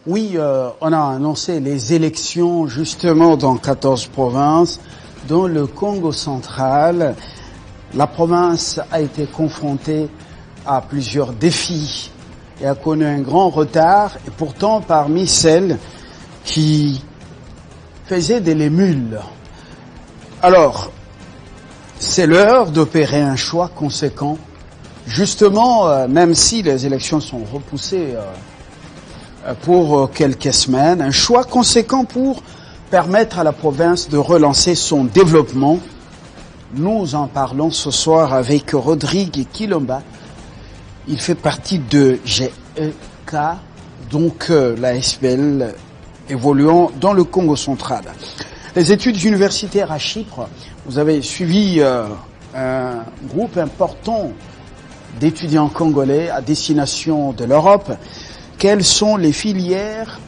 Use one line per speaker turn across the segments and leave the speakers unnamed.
Oui, on a annoncé les élections justement dans 14 provinces. Dans le Congo central, la province a été confrontée à plusieurs défis et a connu un grand retard. Et pourtant, parmi celles qui faisaient des lémules. Alors, c'est l'heure d'opérer un choix conséquent. Justement, même si les élections sont repoussées pour quelques semaines, un choix conséquent pour permettre à la province de relancer son développement. Nous en parlons ce soir avec Rodrigue Kilomba. Il fait partie de GEK, donc la SPL évoluant dans le Congo central. Les études universitaires à Chypre, vous avez suivi un groupe important d'étudiants congolais à destination de l'Europe. Quelles sont les filières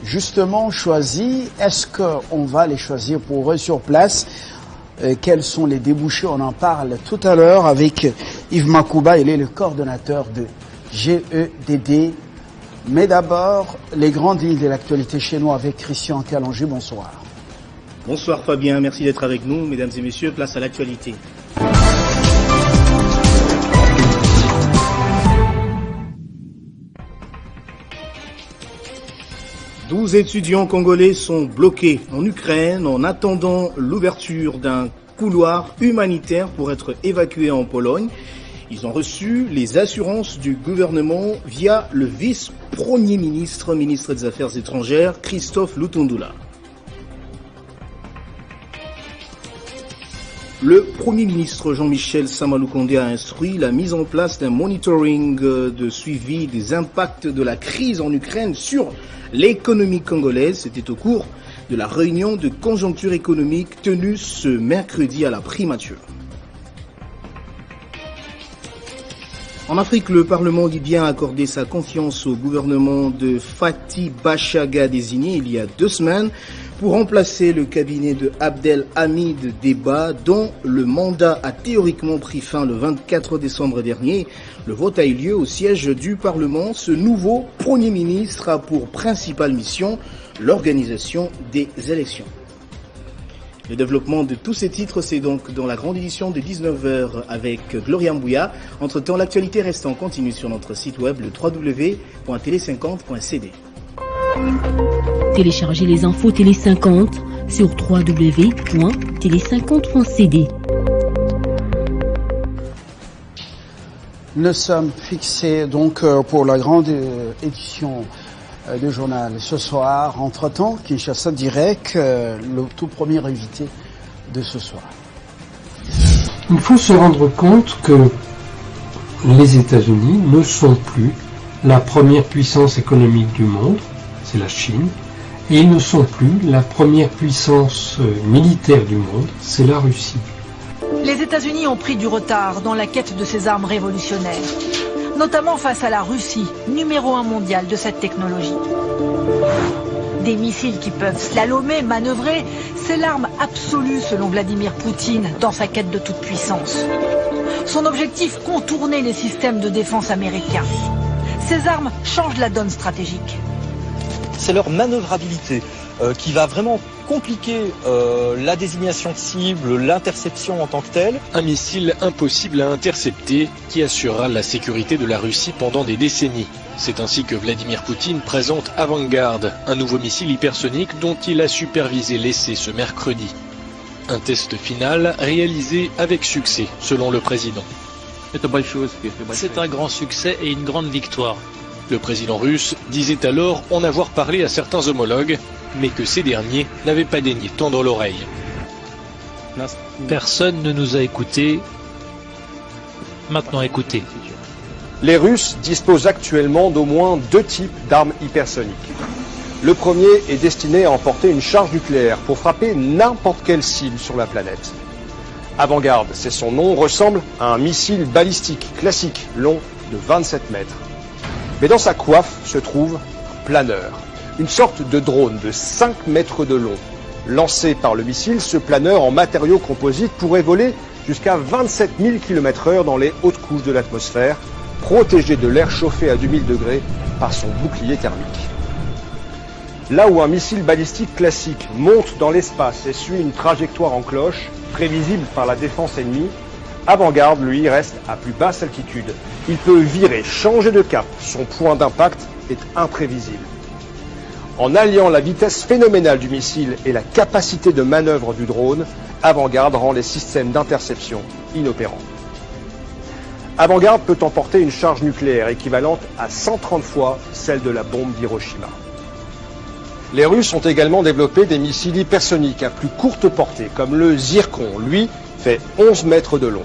justement choisies? Est-ce qu'on va les choisir pour eux sur place? Quels sont les débouchés? On en parle tout à l'heure avec Yves Makouba, il est le coordonnateur de GEDD. Mais d'abord, les grandes lignes de l'actualité chez nous avec Christian Calonge. Bonsoir.
Bonsoir Fabien, merci d'être avec nous. Mesdames et messieurs, place à l'actualité. 12 étudiants congolais sont bloqués en Ukraine en attendant l'ouverture d'un couloir humanitaire pour être évacués en Pologne. Ils ont reçu les assurances du gouvernement via le vice-premier ministre, ministre des Affaires étrangères, Christophe Lutundula. Le Premier ministre Jean-Michel Samaloukonde a instruit la mise en place d'un monitoring de suivi des impacts de la crise en Ukraine sur l'économie congolaise. C'était au cours de la réunion de conjoncture économique tenue ce mercredi à la primature. En Afrique, le Parlement libyen a accordé sa confiance au gouvernement de Fathi Bachaga désigné il y a 2 semaines pour remplacer le cabinet de Abdel Hamid Deba dont le mandat a théoriquement pris fin le 24 décembre dernier. Le vote a eu lieu au siège du Parlement. Ce nouveau Premier ministre a pour principale mission l'organisation des élections. Le développement de tous ces titres, c'est donc dans la grande édition de 19h avec Gloria Mbouya. Entre-temps, l'actualité reste en continu sur notre site web, le www.tele50.cd.
Téléchargez les infos Télé 50 sur www.tele50.cd.
Nous sommes fixés donc pour la grande édition du journal ce soir. Entre-temps, Kinshasa Direct, le tout premier invité de ce soir.
Il faut se rendre compte que les États-Unis ne sont plus la première puissance économique du monde, c'est la Chine, et ils ne sont plus la première puissance militaire du monde, c'est la Russie.
Les États-Unis ont pris du retard dans la quête de ces armes révolutionnaires, notamment face à la Russie, numéro 1 mondial de cette technologie. Des missiles qui peuvent slalomer, manœuvrer, c'est l'arme absolue selon Vladimir Poutine dans sa quête de toute puissance. Son objectif, contourner les systèmes de défense américains. Ces armes changent la donne stratégique.
C'est leur manœuvrabilité qui va vraiment compliquer la désignation de cible, l'interception en tant que telle.
Un missile impossible à intercepter qui assurera la sécurité de la Russie pendant des décennies. C'est ainsi que Vladimir Poutine présente Avangard, un nouveau missile hypersonique dont il a supervisé l'essai ce mercredi. Un test final réalisé avec succès, selon le président.
C'est un grand succès et une grande victoire.
Le président russe disait alors en avoir parlé à certains homologues, mais que ces derniers n'avaient pas daigné tendre l'oreille.
Personne ne nous a écoutés. Maintenant écoutez.
Les Russes disposent actuellement d'au moins 2 types d'armes hypersoniques. Le premier est destiné à emporter une charge nucléaire pour frapper n'importe quelle cible sur la planète. Avangard, c'est son nom, ressemble à un missile balistique classique long de 27 mètres. Mais dans sa coiffe se trouve un planeur, une sorte de drone de 5 mètres de long. Lancé par le missile, ce planeur en matériaux composites pourrait voler jusqu'à 27 000 km/h dans les hautes couches de l'atmosphère, protégé de l'air chauffé à 2000 degrés par son bouclier thermique. Là où un missile balistique classique monte dans l'espace et suit une trajectoire en cloche, prévisible par la défense ennemie, Avangard, lui, reste à plus basse altitude. Il peut virer, changer de cap. Son point d'impact est imprévisible. En alliant la vitesse phénoménale du missile et la capacité de manœuvre du drone, Avangard rend les systèmes d'interception inopérants. Avangard peut emporter une charge nucléaire équivalente à 130 fois celle de la bombe d'Hiroshima. Les Russes ont également développé des missiles hypersoniques à plus courte portée, comme le Zircon. Lui, fait 11 mètres de long.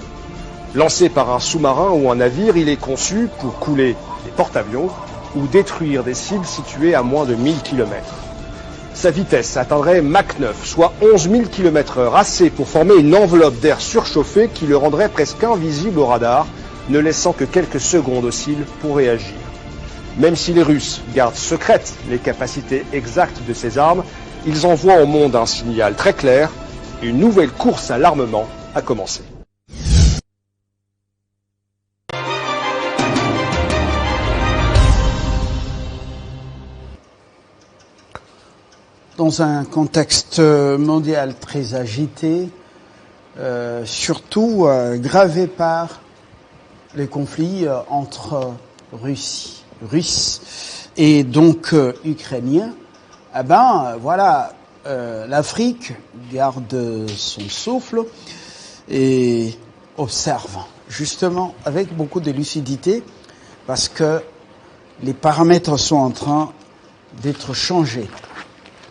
Lancé par un sous-marin ou un navire, il est conçu pour couler des porte-avions ou détruire des cibles situées à moins de 1000 km. Sa vitesse atteindrait Mach 9, soit 11 000 km/h, assez pour former une enveloppe d'air surchauffé qui le rendrait presque invisible au radar, ne laissant que quelques secondes aux cibles pour réagir. Même si les Russes gardent secrètes les capacités exactes de ces armes, ils envoient au monde un signal très clair, une nouvelle course à l'armement a commencé.
Dans un contexte mondial très agité, surtout gravé par les conflits entre Russes et donc Ukrainiens, l'Afrique garde son souffle et observe justement avec beaucoup de lucidité parce que les paramètres sont en train d'être changés.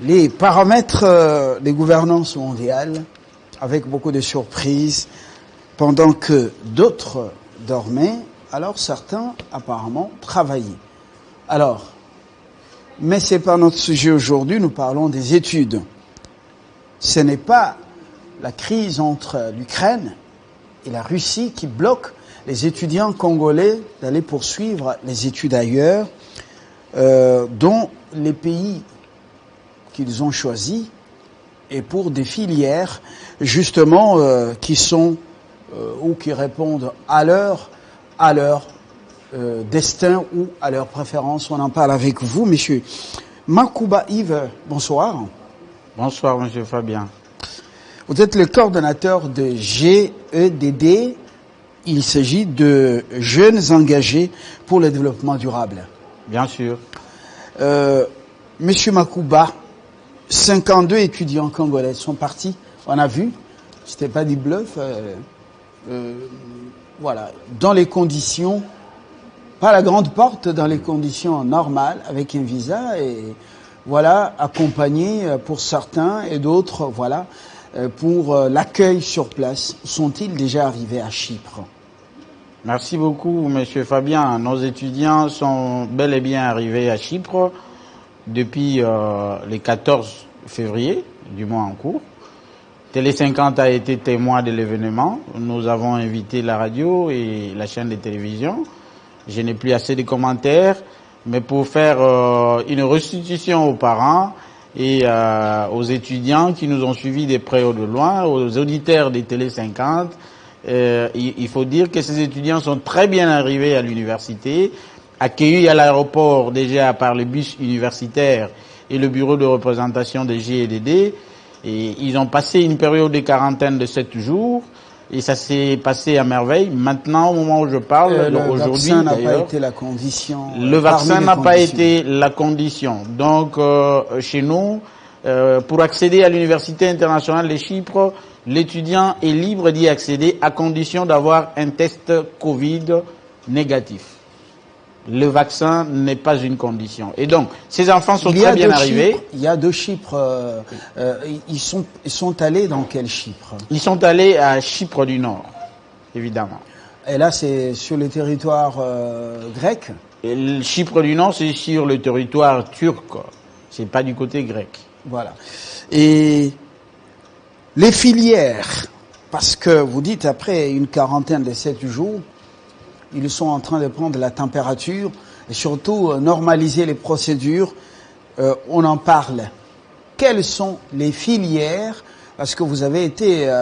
Les paramètres des gouvernances mondiales, avec beaucoup de surprises, pendant que d'autres dormaient, alors certains apparemment travaillaient. Alors, mais c'est pas notre sujet aujourd'hui, nous parlons des études. Ce n'est pas la crise entre l'Ukraine et la Russie qui bloque les étudiants congolais d'aller poursuivre les études ailleurs, dont les pays qu'ils ont choisi et pour des filières justement qui sont ou qui répondent à leur destin ou à leur préférence. On en parle avec vous, monsieur Makouba Yves. Bonsoir.
Bonsoir, monsieur Fabien.
Vous êtes le coordonnateur de GEDD. Il s'agit de Jeunes engagés pour le développement durable.
Bien sûr.
Monsieur Makouba, 52 étudiants congolais sont partis. On a vu, c'était pas du bluff. Voilà, dans les conditions, pas la grande porte, dans les conditions normales, avec un visa et voilà, accompagné pour certains et d'autres, voilà, pour l'accueil sur place. Sont-ils déjà arrivés à Chypre?
Merci beaucoup, monsieur Fabien. Nos étudiants sont bel et bien arrivés à Chypre depuis le 14 février, du mois en cours. Télé 50 a été témoin de l'événement. Nous avons invité la radio et la chaîne de télévision. Je n'ai plus assez de commentaires, mais pour faire une restitution aux parents et aux étudiants qui nous ont suivis de près ou de loin, aux auditeurs de Télé 50, il faut dire que ces étudiants sont très bien arrivés à l'université, accueillis à l'aéroport déjà par le bus universitaire et le bureau de représentation des GEDD. Et ils ont passé une période de quarantaine de 7 jours et ça s'est passé à merveille. Maintenant, au moment où je parle, aujourd'hui,
le vaccin n'a pas été la condition.
Le vaccin n'a pas été la condition. Donc, chez nous, pour accéder à l'Université internationale de Chypre, l'étudiant est libre d'y accéder à condition d'avoir un test Covid négatif. Le vaccin n'est pas une condition. Et donc, ces enfants sont très bien arrivés.
Il y a deux Chypres. Ils sont allés dans quel Chypre?
Ils sont allés à Chypre du Nord, évidemment.
Et là, c'est sur le territoire grec?
Et le Chypre du Nord, c'est sur le territoire turc. C'est pas du côté grec.
Voilà. Et les filières, parce que vous dites après une quarantaine de 7 jours, ils sont en train de prendre la température et surtout normaliser les procédures. On en parle. Quelles sont les filières? Parce que vous avez été,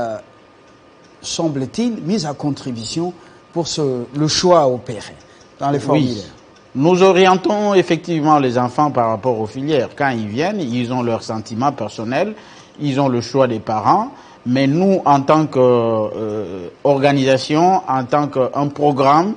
semble-t-il, mis à contribution pour le choix opéré dans les formulaires.
Nous orientons effectivement les enfants par rapport aux filières. Quand ils viennent, ils ont leurs sentiments personnels, ils ont le choix des parents, mais nous, en tant qu'organisation, en tant qu'un programme,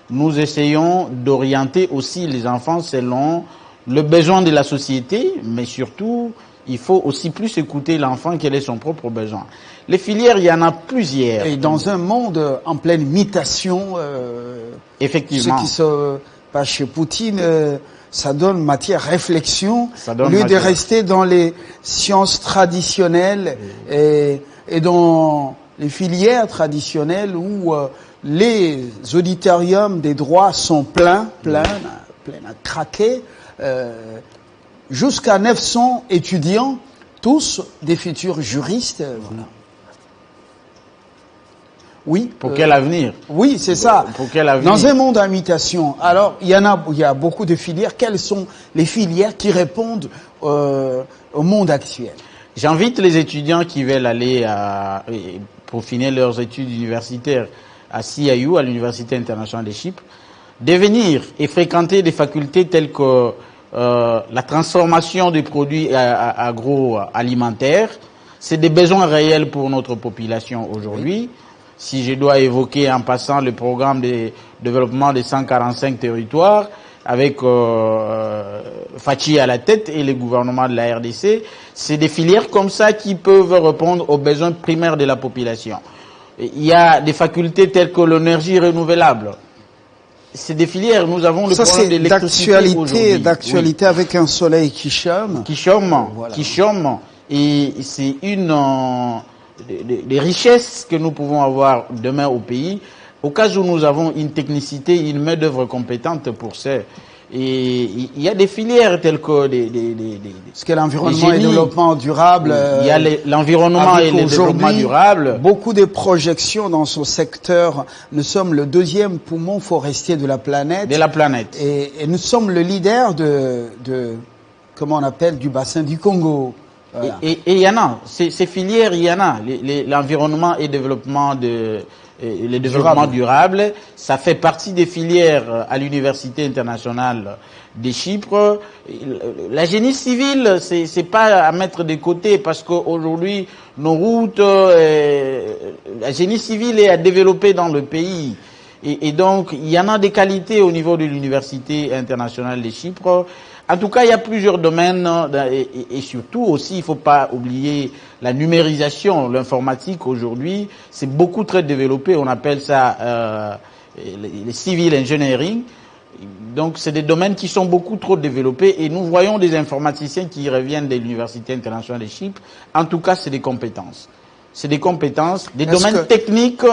nous essayons d'orienter aussi les enfants selon le besoin de la société, mais surtout, il faut aussi plus écouter l'enfant, quel est son propre besoin. Les filières, il y en a plusieurs.
Et dans un monde en pleine mutation,
effectivement,
ce qui se passe chez Poutine, ça donne matière à réflexion, au lieu de rester dans les sciences traditionnelles et dans les filières traditionnelles où les auditoriums des droits sont pleins à craquer, jusqu'à 900 étudiants, tous des futurs juristes. Voilà. Oui.
Pour quel avenir?
Oui, c'est ça.
Pour quel avenir?
Dans un monde en mutation, alors il y a beaucoup de filières. Quelles sont les filières qui répondent au monde actuel?
J'invite les étudiants qui veulent aller pour finir leurs études universitaires à CIU, à l'Université internationale de Chypre, de venir et fréquenter des facultés telles que la transformation des produits agroalimentaires. C'est des besoins réels pour notre population aujourd'hui. Oui. Si je dois évoquer en passant le programme de développement des 145 territoires, avec Fachi à la tête et le gouvernement de la RDC, c'est des filières comme ça qui peuvent répondre aux besoins primaires de la population. Il y a des facultés telles que l'énergie renouvelable. C'est des filières, nous avons le problème de l'électricité aujourd'hui.
D'actualité oui. Avec un soleil qui chôme.
Qui chôme, voilà. Qui chôme. Et c'est une des richesses que nous pouvons avoir demain au pays, au cas où nous avons une technicité, une main-d'œuvre compétente pour ça. Et il y a des filières telles que
ce qu'est l'environnement et le développement durable.
Il y a l'environnement et le développement durable.
Beaucoup de projections dans ce secteur. Nous sommes le deuxième poumon forestier de la planète. Et nous sommes le leader comment on appelle, du bassin du Congo.
Voilà. Et il y en a, ces filières, il y en a. L'environnement et le développement durable, ça fait partie des filières à l'Université internationale de Chypre. La génie civile, c'est pas à mettre de côté parce qu'aujourd'hui, nos routes, la génie civile est à développer dans le pays. Et donc, il y en a des qualités au niveau de l'Université internationale de Chypre. En tout cas, il y a plusieurs domaines et surtout aussi, il ne faut pas oublier la numérisation, l'informatique aujourd'hui, c'est beaucoup très développé. On appelle ça les civil engineering. Donc, c'est des domaines qui sont beaucoup trop développés et nous voyons des informaticiens qui reviennent de l'Université internationale de Chypre. En tout cas, c'est des compétences. C'est des compétences, des domaines techniques.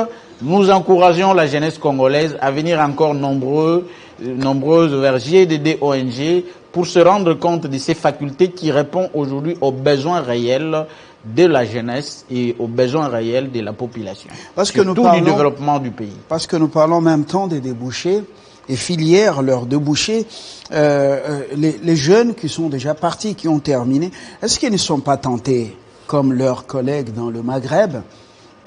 Nous encourageons la jeunesse congolaise à venir encore nombreuses vers GDD ONG pour se rendre compte de ces facultés qui répondent aujourd'hui aux besoins réels de la jeunesse et aux besoins réels de la population.
Parce que nous parlons
du développement du pays.
Parce que nous parlons en même temps des débouchés et filières, leurs débouchés, les jeunes qui sont déjà partis, qui ont terminé, est-ce qu'ils ne sont pas tentés, comme leurs collègues dans le Maghreb,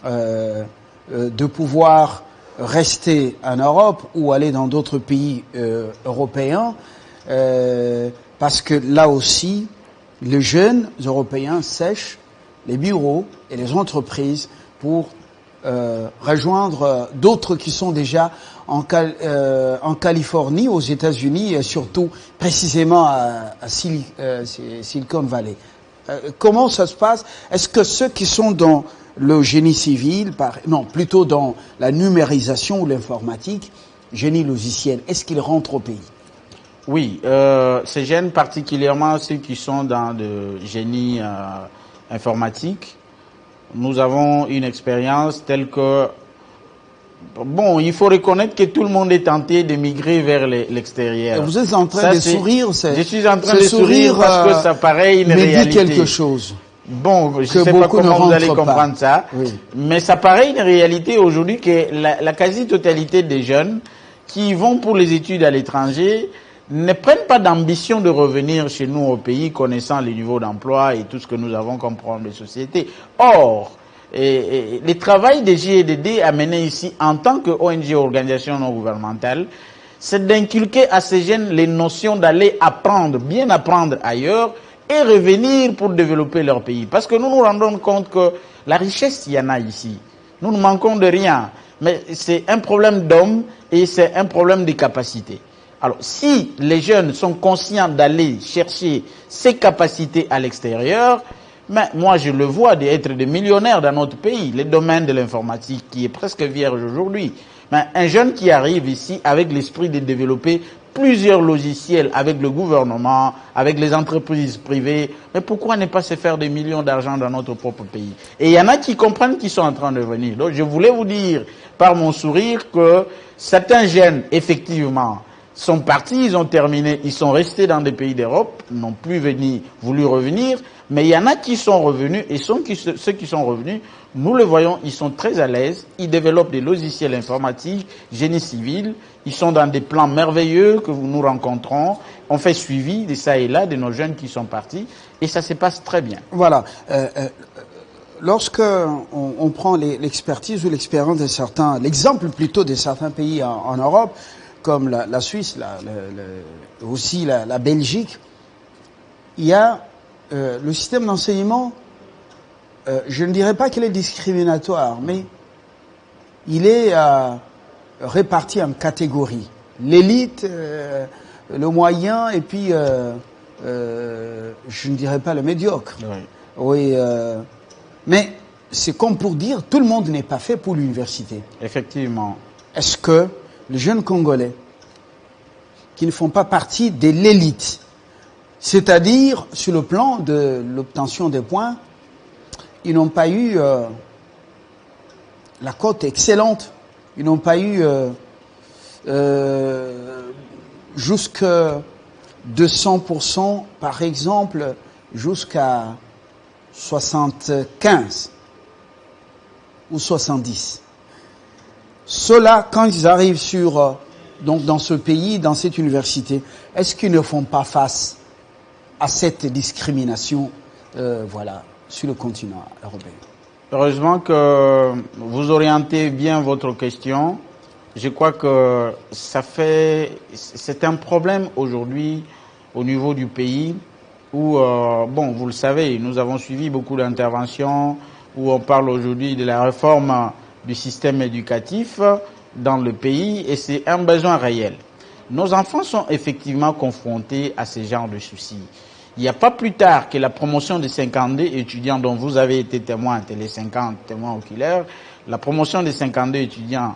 de pouvoir rester en Europe ou aller dans d'autres pays européens, parce que là aussi, les jeunes européens sèchent les bureaux et les entreprises pour rejoindre d'autres qui sont déjà en Californie, aux États-Unis, et surtout précisément à Silicon Valley. Comment ça se passe? Est-ce que ceux qui sont dans le génie civil, plutôt dans la numérisation ou l'informatique, génie logiciel, est-ce qu'ils rentrent au pays?
Oui, ces jeunes, particulièrement ceux qui sont dans le génie informatique, nous avons une expérience telle que, bon, il faut reconnaître que tout le monde est tenté de migrer vers l'extérieur.
Vous êtes en train de sourire,
je suis en train de sourire parce que ça paraît une réalité.
Dit quelque chose.
Bon, je ne sais pas comment vous allez comprendre ça, oui. Mais ça paraît une réalité aujourd'hui que la quasi-totalité des jeunes qui vont pour les études à l'étranger ne prennent pas d'ambition de revenir chez nous au pays, connaissant les niveaux d'emploi et tout ce que nous avons comme problème de société. Or, le travail des GEDD amené ici en tant que ONG, organisation non gouvernementale, c'est d'inculquer à ces jeunes les notions d'aller apprendre, bien apprendre ailleurs et revenir pour développer leur pays. Parce que nous nous rendons compte que la richesse, il y en a ici. Nous ne manquons de rien. Mais c'est un problème d'hommes et c'est un problème de capacité. Alors, si les jeunes sont conscients d'aller chercher ces capacités à l'extérieur, mais moi je le vois d'être des millionnaires dans notre pays, le domaine de l'informatique qui est presque vierge aujourd'hui. Mais un jeune qui arrive ici avec l'esprit de développer plusieurs logiciels avec le gouvernement, avec les entreprises privées, mais pourquoi ne pas se faire des millions d'argent dans notre propre pays? Et il y en a qui comprennent qu'ils sont en train de venir. Donc je voulais vous dire par mon sourire que certains jeunes, effectivement, sont partis, ils ont terminé, ils sont restés dans des pays d'Europe, n'ont plus voulu revenir, mais il y en a qui sont revenus, et ceux qui sont revenus, nous le voyons, ils sont très à l'aise, ils développent des logiciels informatiques, génie civil, ils sont dans des plans merveilleux que nous rencontrons, on fait suivi de ça et là, de nos jeunes qui sont partis, et ça se passe très bien.
Voilà. Lorsque on prend l'expertise ou l'expérience de certains, l'exemple plutôt de certains pays en Europe, comme la Suisse, aussi la Belgique, il y a le système d'enseignement, je ne dirais pas qu'il est discriminatoire, mais il est réparti en catégories. L'élite, le moyen, et puis, je ne dirais pas le médiocre. Oui. Mais c'est comme pour dire, tout le monde n'est pas fait pour l'université.
Effectivement.
Est-ce que les jeunes Congolais qui ne font pas partie de l'élite, c'est-à-dire sur le plan de l'obtention des points, ils n'ont pas eu la cote excellente, ils n'ont pas eu jusqu'à 200%, par exemple, jusqu'à 75 ou 70. Ceux-là, quand ils arrivent donc dans ce pays, dans cette université, est-ce qu'ils ne font pas face à cette discrimination, sur le continent européen?
Heureusement que vous orientez bien votre question. Je crois que c'est un problème aujourd'hui au niveau du pays où, vous le savez, nous avons suivi beaucoup d'interventions où on parle aujourd'hui de la réforme du système éducatif dans le pays et c'est un besoin réel. Nos enfants sont effectivement confrontés à ce genre de soucis. Il n'y a pas plus tard que la promotion des 52 étudiants dont vous avez été témoin, Télé 50, témoin oculaire, la promotion des 52 étudiants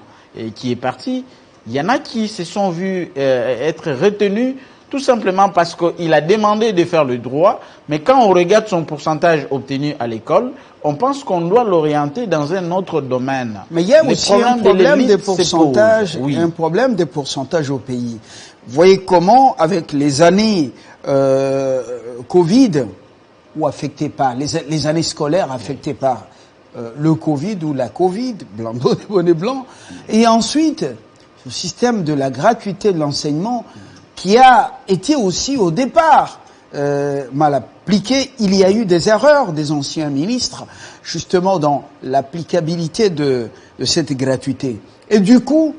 qui est partie, il y en a qui se sont vus être retenus tout simplement parce qu'il a demandé de faire le droit, mais quand on regarde son pourcentage obtenu à l'école, on pense qu'on doit l'orienter dans un autre domaine.
Mais il y a aussi un problème de pourcentage, un problème de pourcentage au pays. Vous voyez comment, avec les années Covid, ou affectées par les années scolaires affectées par le Covid ou la Covid, blanc, bonnet blanc, et ensuite, le système de la gratuité de l'enseignement, qui a été aussi au départ mal appliqué. Il y a eu des erreurs des anciens ministres, justement dans l'applicabilité de cette gratuité. Et du coup,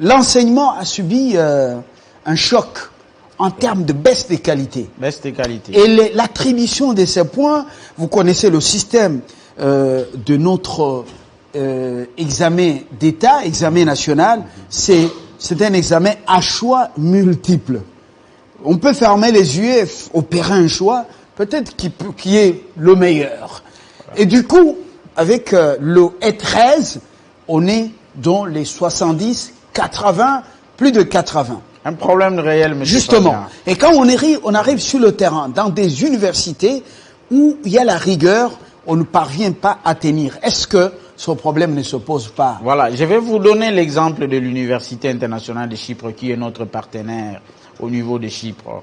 l'enseignement a subi un choc en termes de baisse des qualités.
Baisse des qualités.
Et l'attribution de ces points, vous connaissez le système de notre examen d'État, examen national, c'est un examen à choix multiple. On peut fermer les yeux et opérer un choix, peut-être qui est le meilleur. Voilà. Et du coup, avec le E13, on est dans les 70, 80, plus de 80.
Un problème réel, monsieur.
Justement. Et quand on arrive sur le terrain, dans des universités où il y a la rigueur, on ne parvient pas à tenir. Est-ce que ce problème ne se pose pas?
Voilà, je vais vous donner l'exemple de l'Université internationale de Chypre, qui est notre partenaire au niveau de Chypre.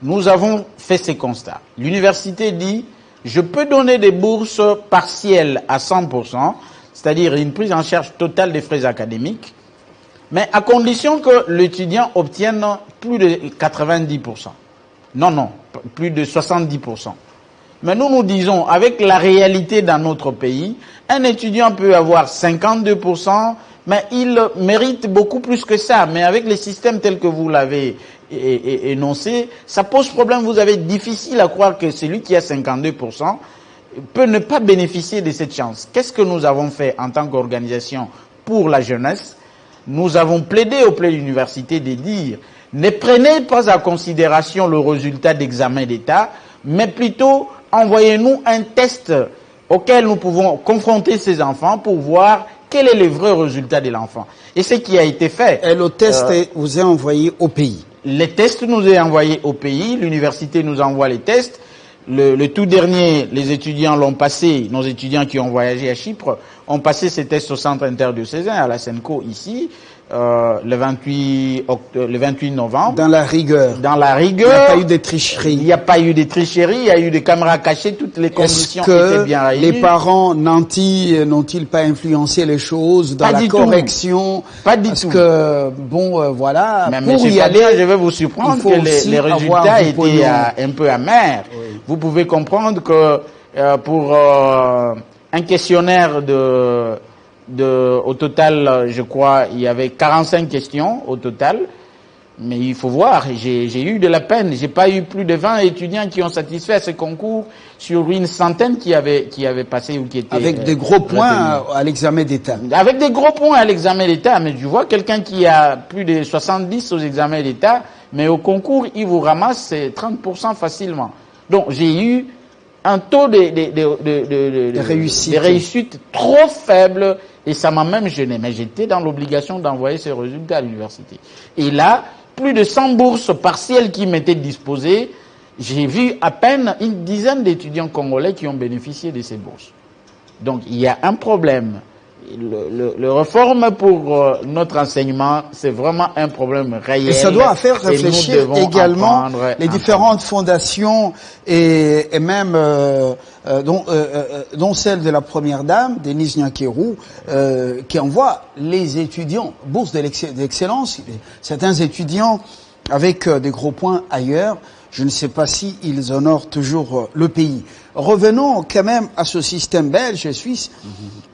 Nous avons fait ces constats. L'université dit, je peux donner des bourses partielles à 100%, c'est-à-dire une prise en charge totale des frais académiques, mais à condition que l'étudiant obtienne plus de 90%. Non, plus de 70%. Mais nous disons, avec la réalité dans notre pays, un étudiant peut avoir 52%, Mais il mérite beaucoup plus que ça. Mais avec les systèmes tels que vous l'avez énoncé, ça pose problème. Vous avez difficile à croire que celui qui a 52% peut ne pas bénéficier de cette chance. Qu'est-ce que nous avons fait en tant qu'organisation pour la jeunesse? Nous avons plaidé auprès de l'université de dire ne prenez pas en considération le résultat d'examen d'État, mais plutôt envoyez-nous un test auquel nous pouvons confronter ces enfants pour voir quel est le vrai résultat de l'enfant. Et ce qui a été fait.
Et le test vous est envoyé au pays.
Les tests nous est envoyé au pays, l'université nous envoie les tests. Le tout dernier, les étudiants l'ont passé, nos étudiants qui ont voyagé à Chypre, ont passé ces tests au centre interdiocésain, à la Senco ici, le 28 novembre.
Dans la rigueur.
Dans la rigueur.
Il n'y a pas eu de tricherie.
Il n'y a pas eu de tricherie, il y a eu des caméras cachées, toutes les conditions étaient bien réunies.
Les parents nantis n'ont-ils pas influencé les choses dans la correction?
Pas du tout.
Parce que, bon, voilà.
Mais pour y aller, je vais vous surprendre que les résultats étaient un peu amers. Oui. Vous pouvez comprendre que pour un questionnaire au total, je crois, il y avait 45 questions au total. Mais il faut voir, j'ai eu de la peine. J'ai pas eu plus de 20 étudiants qui ont satisfait ce concours sur une centaine qui avaient passé ou qui étaient...
Avec des gros points à l'examen d'État.
Avec des gros points à l'examen d'État. Mais je vois quelqu'un qui a plus de 70 aux examens d'État, mais au concours, il vous ramasse 30% facilement. Donc j'ai eu un taux de réussite trop faible et ça m'a même gêné. Mais j'étais dans l'obligation d'envoyer ces résultats à l'université. Et là, plus de 100 bourses partielles qui m'étaient disposées, j'ai vu à peine une dizaine d'étudiants congolais qui ont bénéficié de ces bourses. Donc il y a un problème. Le réforme pour notre enseignement, c'est vraiment un problème réel.
Et ça doit faire réfléchir également les différentes fondations et même dont celle de la première dame, Denise Nyakeru, qui envoie les étudiants, bourse d'excellence, certains étudiants avec des gros points ailleurs. Je ne sais pas si ils honorent toujours le pays. Revenons quand même à ce système belge et suisse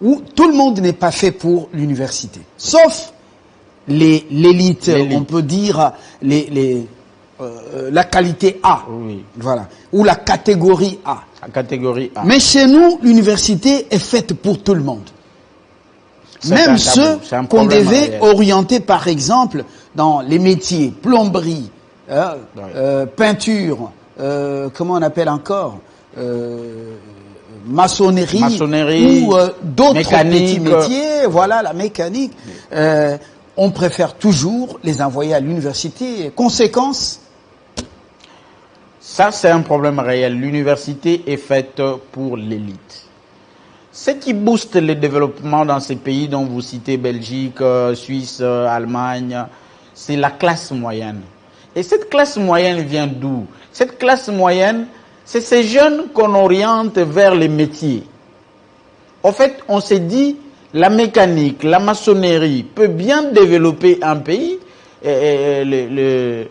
où tout le monde n'est pas fait pour l'université. Sauf l'élite, on peut dire la qualité A. Oui. Voilà. Ou la catégorie A.
La catégorie A.
Mais chez nous, l'université est faite pour tout le monde. Même ceux qu'on devait orienter, par exemple, dans les métiers, plomberie, peinture, comment on appelle encore, maçonnerie ou d'autres petits métiers, voilà, la mécanique. On préfère toujours les envoyer à l'université. Conséquence?
Ça, c'est un problème réel. L'université est faite pour l'élite. Ce qui booste le développement dans ces pays dont vous citez Belgique, Suisse, Allemagne, c'est la classe moyenne. Et cette classe moyenne vient d'où? Cette classe moyenne, c'est ces jeunes qu'on oriente vers les métiers. En fait, on s'est dit, la mécanique, la maçonnerie peut bien développer un pays. Les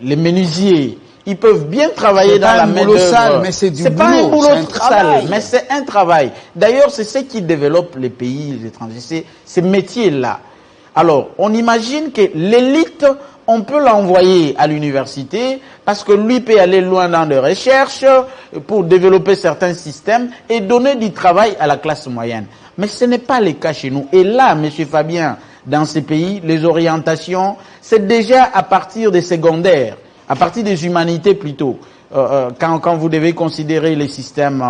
menuisiers, ils peuvent bien travailler dans la main-d'œuvre.
Mais c'est du
boulot. C'est pas un boulot
sale,
mais c'est un travail. D'ailleurs, c'est ce qui développe les pays étrangers, c'est ces métiers-là. Alors, on imagine que l'élite, on peut l'envoyer à l'université parce que lui peut aller loin dans les recherches pour développer certains systèmes et donner du travail à la classe moyenne. Mais ce n'est pas le cas chez nous. Et là, monsieur Fabien, dans ces pays, les orientations, c'est déjà à partir des secondaires, à partir des humanités plutôt. Quand vous devez considérer les systèmes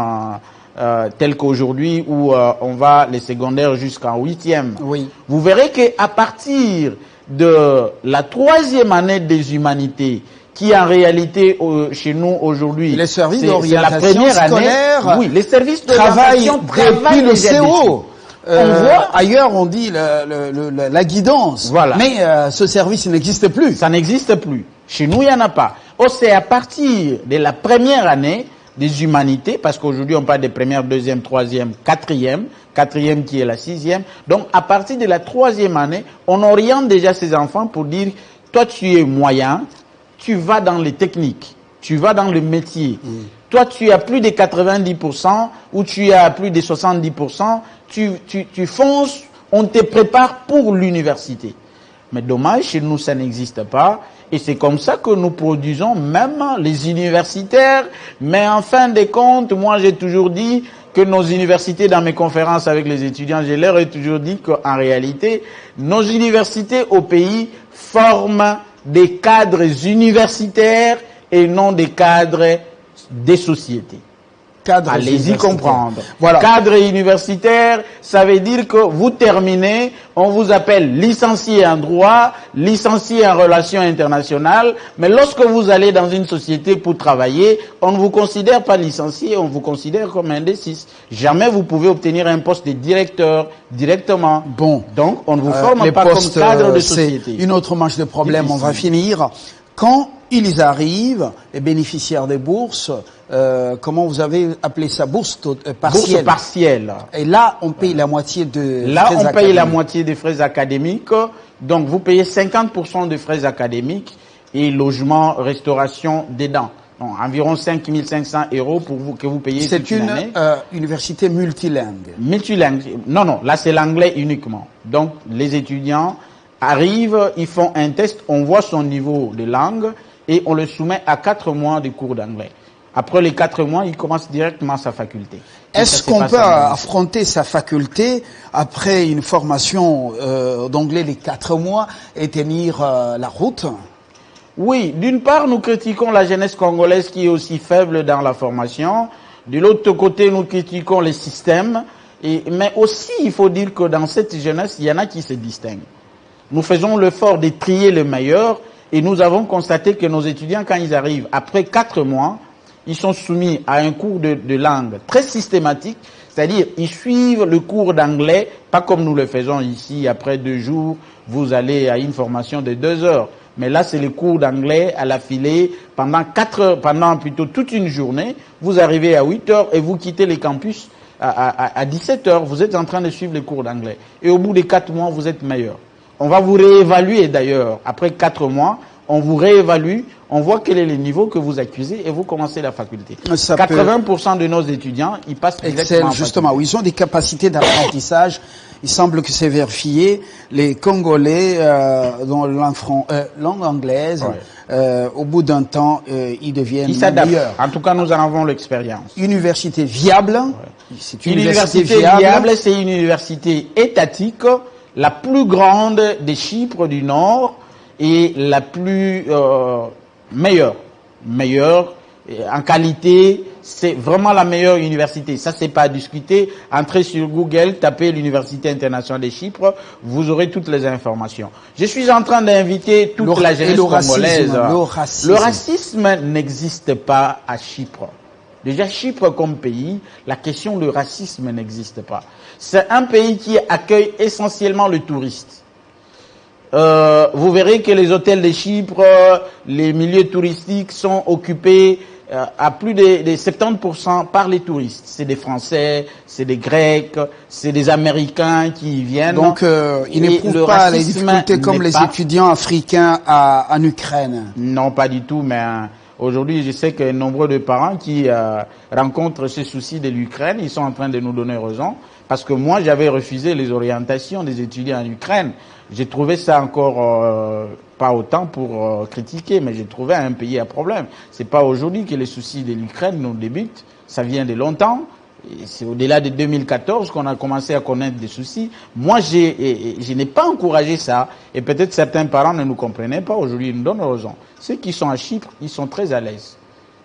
tels qu'aujourd'hui où on va les secondaires jusqu'en 8e.
Oui.
Vous verrez qu'à partir de la 3e année des humanités, qui en réalité chez nous aujourd'hui,
les services d'orientation scolaire,
oui, les services
d'orientation depuis le CO. Ailleurs on dit la guidance,
voilà.
Mais ce service n'existe plus.
Ça n'existe plus. Chez nous, il n'y en a pas. C'est à partir de la première année des humanités, parce qu'aujourd'hui on parle des premières, deuxième, troisième, quatrième qui est la 6e. Donc à partir de la 3e année, on oriente déjà ces enfants pour dire, toi tu es moyen, tu vas dans les techniques, tu vas dans le métier. Toi, tu as plus de 90% ou tu as plus de 70%, tu fonces, on te prépare pour l'université. Mais dommage, chez nous, ça n'existe pas. Et c'est comme ça que nous produisons même les universitaires. Mais en fin de compte, moi, j'ai toujours dit que nos universités, dans mes conférences avec les étudiants, je leur ai toujours dit qu'en réalité, nos universités au pays forment des cadres universitaires et non des cadres des sociétés. Allez-y comprendre. Voilà. Cadre universitaire, ça veut dire que vous terminez, on vous appelle licencié en droit, licencié en relations internationales, mais lorsque vous allez dans une société pour travailler, on ne vous considère pas licencié, on vous considère comme un D6. Jamais vous pouvez obtenir un poste de directeur directement.
Bon.
Donc, on ne vous forme pas comme cadre de société.
Une autre manche de problème, on va finir. Quand ils arrivent, les bénéficiaires des bourses, comment vous avez appelé ça, bourse partielle.
Bourse partielle.
Et là, on paye la moitié de
là, frais on paye la moitié des frais académiques. Donc, vous payez 50% des frais académiques et logement, restauration, dedans. Donc, environ 5 500 € pour vous, que vous payez toute une année.
C'est une université multilingue.
Multilingue. Non, là, c'est l'anglais uniquement. Donc, les étudiants arrivent, ils font un test, on voit son niveau de langue et on le soumet à 4 mois de cours d'anglais. Après les 4 mois, il commence directement sa faculté.
Est-ce qu'on peut affronter sa faculté après une formation d'anglais les 4 mois et tenir la route?
Oui, d'une part, nous critiquons la jeunesse congolaise qui est aussi faible dans la formation. De l'autre côté, nous critiquons les systèmes. Mais aussi, il faut dire que dans cette jeunesse, il y en a qui se distinguent. Nous faisons l'effort de trier le meilleur et nous avons constaté que nos étudiants, quand ils arrivent, après 4 mois, ils sont soumis à un cours de langue très systématique, c'est-à-dire ils suivent le cours d'anglais, pas comme nous le faisons ici, après 2 jours, vous allez à une formation de 2 heures. Mais là, c'est le cours d'anglais à l'affilée pendant 4 heures, pendant plutôt toute une journée. Vous arrivez à 8 heures et vous quittez les campus à 17 heures. Vous êtes en train de suivre les cours d'anglais. Et au bout de 4 mois, vous êtes meilleur. On va vous réévaluer d'ailleurs. Après 4 mois, on vous réévalue, on voit quel est le niveau que vous accusez et vous commencez la faculté. 80% de nos étudiants, ils passent directement
justement, où ils ont des capacités d'apprentissage. Il semble que c'est vérifié. Les Congolais, dans langue anglaise, au bout d'un temps, ils deviennent meilleurs.
En tout cas, nous en avons l'expérience.
Université viable.
Ouais. C'est une université viable, c'est une université étatique, la plus grande de Chypre du Nord et la plus meilleure en qualité. C'est vraiment la meilleure université. Ça, c'est pas à discuter. Entrez sur Google, tapez l'Université internationale de Chypre, vous aurez toutes les informations. Je suis en train d'inviter toute la jeunesse congolaise. Le racisme n'existe pas à Chypre. Déjà, Chypre comme pays, la question du racisme n'existe pas. C'est un pays qui accueille essentiellement le touriste. Vous verrez que les hôtels de Chypre, les milieux touristiques sont occupés à plus de 70% par les touristes. C'est des Français, c'est des Grecs, c'est des Américains qui y viennent.
Donc, ils n'éprouvent pas les difficultés comme les étudiants africains en Ukraine.
Non, pas du tout, mais aujourd'hui, je sais que nombreux de parents qui rencontrent ces soucis de l'Ukraine, ils sont en train de nous donner raison. Parce que moi, j'avais refusé les orientations des étudiants en Ukraine. J'ai trouvé ça encore pas autant pour critiquer, mais j'ai trouvé un pays à problème. C'est pas aujourd'hui que les soucis de l'Ukraine nous débutent. Ça vient de longtemps. C'est au-delà de 2014 qu'on a commencé à connaître des soucis. Moi, je n'ai pas encouragé ça. Et peut-être certains parents ne nous comprenaient pas. Aujourd'hui, ils nous donnent raison. Ceux qui sont à Chypre, ils sont très à l'aise.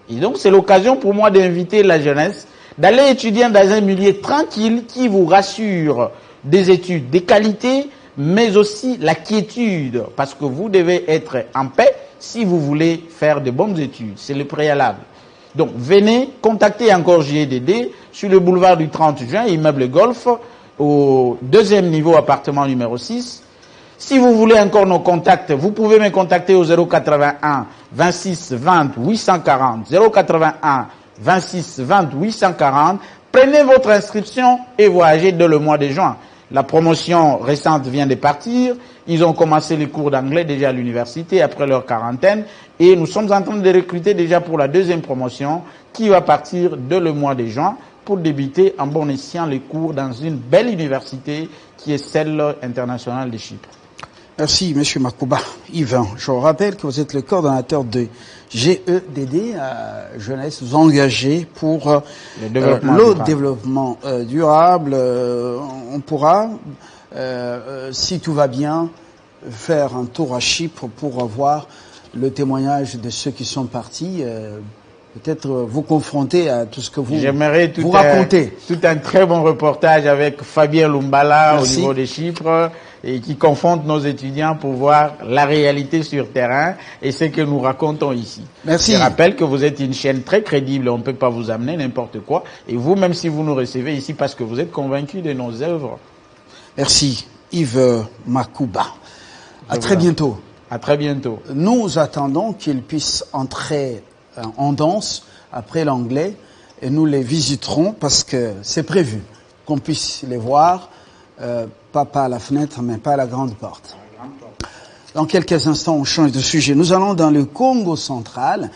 Et donc, c'est l'occasion pour moi d'inviter la jeunesse d'aller étudier dans un milieu tranquille qui vous rassure des études de qualité, mais aussi la quiétude, parce que vous devez être en paix si vous voulez faire de bonnes études. C'est le préalable. Donc, venez, contactez encore JDD sur le boulevard du 30 juin, immeuble Golf, au 2e niveau, appartement numéro 6. Si vous voulez encore nos contacts, vous pouvez me contacter au 081 26 20 840, 081 26 20 840. Prenez votre inscription et voyagez dès le mois de juin. La promotion récente vient de partir. Ils ont commencé les cours d'anglais déjà à l'université après leur quarantaine. Et nous sommes en train de recruter déjà pour la deuxième promotion qui va partir dès le mois de juin pour débuter en bon escient les cours dans une belle université qui est celle internationale de Chypre.
Merci, M. Makouba. Yvan, je vous rappelle que vous êtes le coordonnateur de GEDD, Jeunesse engagée pour le développement durable. On pourra, si tout va bien, faire un tour à Chypre pour avoir le témoignage de ceux qui sont partis. Peut-être vous confronter à tout ce que vous racontez.
Tout un très bon reportage avec Fabien Lumbala au niveau de Chypre et qui confronte nos étudiants pour voir la réalité sur terrain et ce que nous racontons ici.
Merci.
Je rappelle que vous êtes une chaîne très crédible, on ne peut pas vous amener n'importe quoi. Et vous, même si vous nous recevez ici parce que vous êtes convaincus de nos œuvres.
Merci Yves Makouba. À très bientôt.
À très bientôt.
Nous attendons qu'ils puissent entrer en danse après l'anglais et nous les visiterons parce que c'est prévu qu'on puisse les voir, pas à la fenêtre mais pas à la grande porte. Dans quelques instants on change de sujet. Nous allons dans le Congo central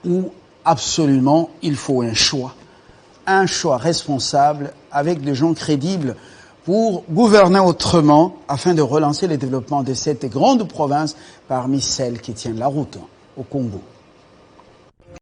où absolument il faut un choix responsable avec des gens crédibles pour gouverner autrement afin de relancer le développement de cette grande province parmi celles qui tiennent la route au Congo.